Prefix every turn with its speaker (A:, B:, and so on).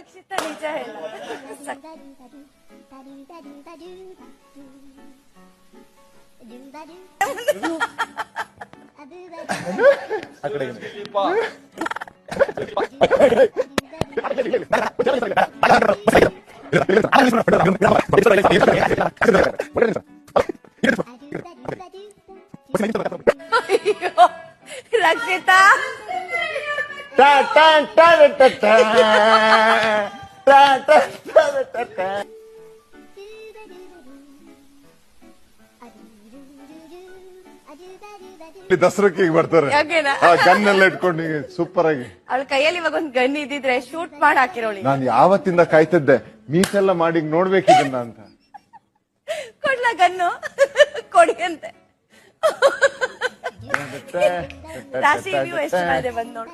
A: ರಕ್ಷಿತಾ ನಿಜ ಹೇಳ.
B: ಆ ಕಡೆ
A: ಅಯ್ಯೋ ರಕ್ಷಿತಾ
B: ದಸರಕ್ಕೆ ಈಗ ಬರ್ತಾರೆ
A: ಯಾಕೆನಾ?
B: ಗನ್ ಎಲ್ಲ ಇಟ್ಕೊಂಡು ಸೂಪರ್ ಆಗಿ.
A: ಅವಳ ಕೈಯಲ್ಲಿ ಇವಾಗ ಒಂದ್ ಗನ್ ಇದ್ದಿದ್ರೆ ಶೂಟ್ ಮಾಡಿ ಹಾಕಿರೋಳಿ.
B: ನಾನು ಯಾವತ್ತಿಂದ ಕಾಯ್ತಿದ್ದೆ ಮೀಸೆಲ್ಲ ಮಾಡಿ ನೋಡ್ಬೇಕಿದನ್ನ ಅಂತ.
A: ಕೊಡ್ಲ ಗನ್ನು ಕೊಡಿ ಅಂತೆ. ರಾಶಿ ನೀವು ಎಷ್ಟು ಮಾಡಿದೆ ಬಂದ್ ನೋಡು.